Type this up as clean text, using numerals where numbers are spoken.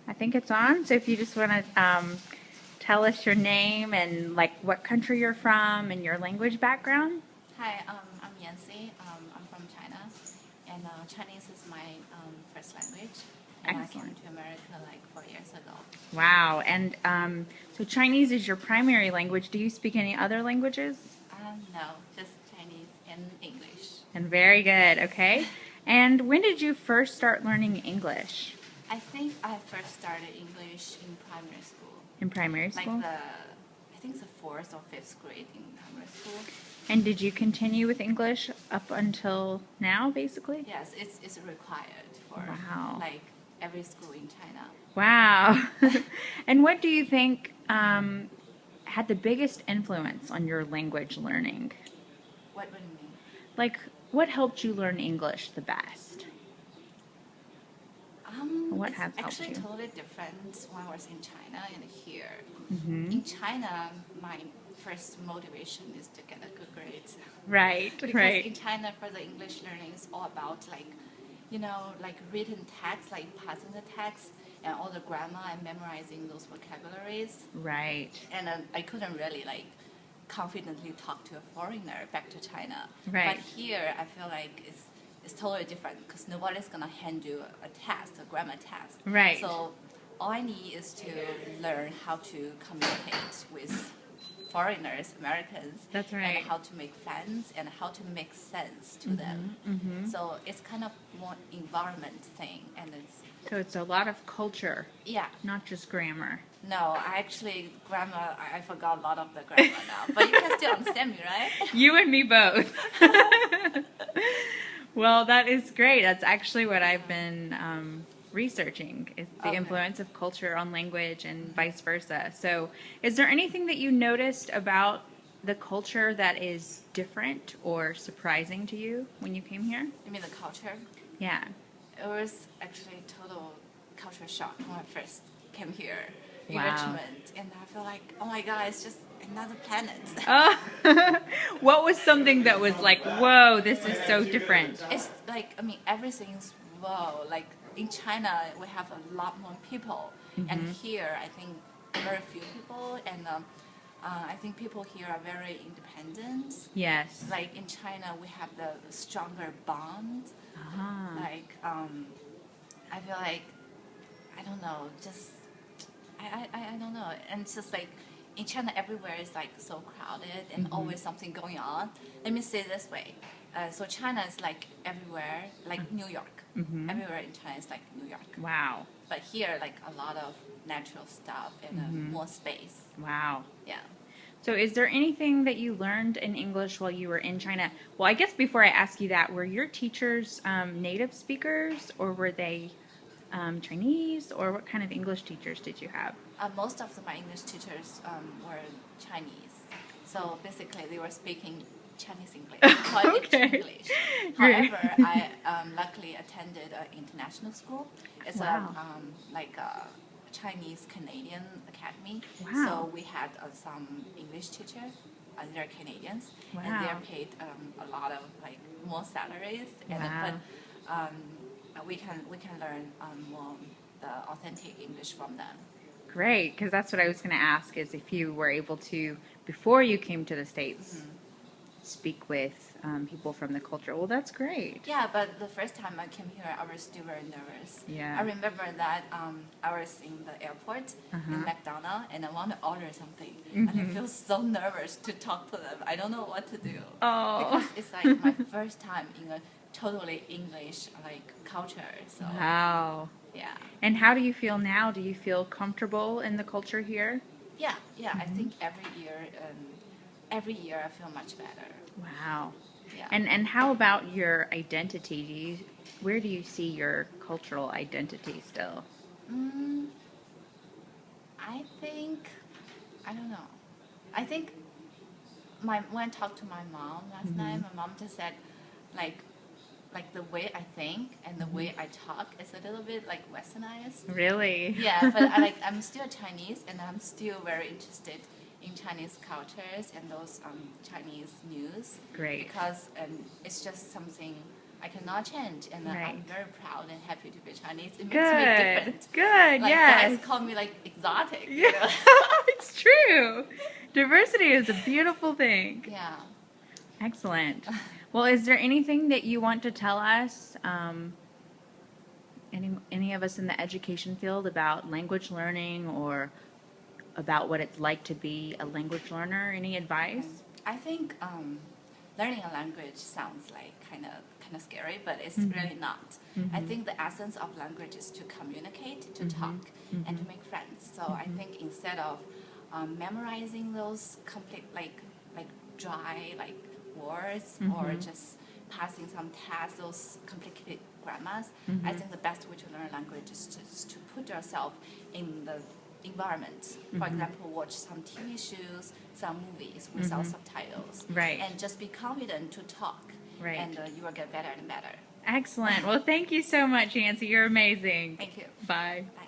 I think it's on. So if you just want to tell us your name and like what country you're from and your language background. Hi, I'm Yanci. I'm from China, and Chinese is my first language. And I came Excellent. to America like 4 years ago. Wow. And so Chinese is your primary language. Do you speak any other languages? No, just Chinese and English. And very good. Okay. And when did you first start learning English? I think I first started English in primary school, In primary like school? I think the fourth or fifth grade in primary school. And did you continue with English up until now, basically? Yes, it's required for Wow. like every school in China. Wow. And what do you think had the biggest influence on your language learning? What do you mean? Like, what helped you learn English the best? What It's has helped actually you? totally different when I was in China and here. Hmm. In China, my first motivation is to get a good grades. Right, Because right. in China, for the English learning, it's all about like, like written text, like passing the text, and all the grammar and memorizing those vocabularies. Right, And I couldn't really like confidently talk to a foreigner back to China. right. But here, I feel like it's totally different because nobody's gonna hand you a test, a grammar test. Right. So all I need is to learn how to communicate with foreigners, Americans, That's right. and how to make friends and how to make sense to them. Hmm. So it's kind of more environment thing, and it's So it's a lot of culture, yeah. not just grammar. No, I actually grammar. I forgot a lot of the grammar now, but you can still understand me, right? You and me both. Well, that is great. That's actually what I've been researching is the Okay. influence of culture on language and vice versa. So, is there anything that you noticed about the culture that is different or surprising to you when you came here? You mean the culture? Yeah. It was actually total culture shock when I first came here in Wow. Richmond, and I feel like, oh my god, it's just another planet. Oh, what was something that was like, whoa, this is so different? It's like, I mean, everything's wow. Like in China, we have a lot more people, and here I think very few people, and I think people here are very independent. Yes. Like in China, we have the stronger bond. Ah. Like I feel like I don't know, just I don't know, and it's just like in China, everywhere is like so crowded and always something going on. Let me say it this way. So China is like everywhere, like New York. Everywhere in China is like New York. Wow. But here, like a lot of natural stuff and more space. Wow. Yeah. So, is there anything that you learned in English while you were in China? Well, I guess before I ask you that, were your teachers native speakers or were they Chinese, or what kind of English teachers did you have? Most of my English teachers were Chinese. So basically, they were speaking Chinese English, college Okay. English. Great. However, I luckily attended an international school. It's Wow. like a Chinese Canadian academy. Wow. So we had some English teacher. They're Canadians, and Wow. they're paid a lot of like more salaries, and Wow. but we can learn more the authentic English from them. Great, because that's what I was going to ask is if you were able to, before you came to the States, speak with people from the culture. Well, that's great. Yeah, but the first time I came here, I was still very nervous. Yeah. I remember that I was in the airport in McDonald's and I want to order something, and I feel so nervous to talk to them. I don't know what to do Oh. because it's like my first time in a totally English like culture. So Wow. yeah, And how do you feel now? Do you feel comfortable in the culture here? yeah. I think every year I feel much better. Wow. Yeah. And how about your identity? Where do you see your cultural identity still? I think I don't know. I think when I talked to my mom last night, my mom just said like the way I think and the way I talk is a little bit like westernized. Really? Yeah, but I'm still Chinese and I'm still very interested in Chinese cultures and those Chinese news. Great. Because it's just something I cannot change, and I'm Right. very proud and happy to be Chinese. It makes me Good. different. Good. Like Yes. guys call me like exotic. Yeah. You know? It's true. Diversity is a beautiful thing. Yeah. Excellent. Well, is there anything that you want to tell us, any of us in the education field, about language learning or about what it's like to be a language learner? Any advice? I think learning a language sounds like kind of scary, but it's really not. I think the essence of language is to communicate, to talk, and to make friends. So I think instead of memorizing those complete like dry like words or just passing some tests, those complicated grammars, I think the best way to learn language is just to put yourself in the environment. For example, watch some TV shows, some movies without subtitles. Right. And just be confident to talk. Right. And you will get better and better. Excellent. Well, thank you so much, Yanci. You're amazing. Thank you. Bye. Bye.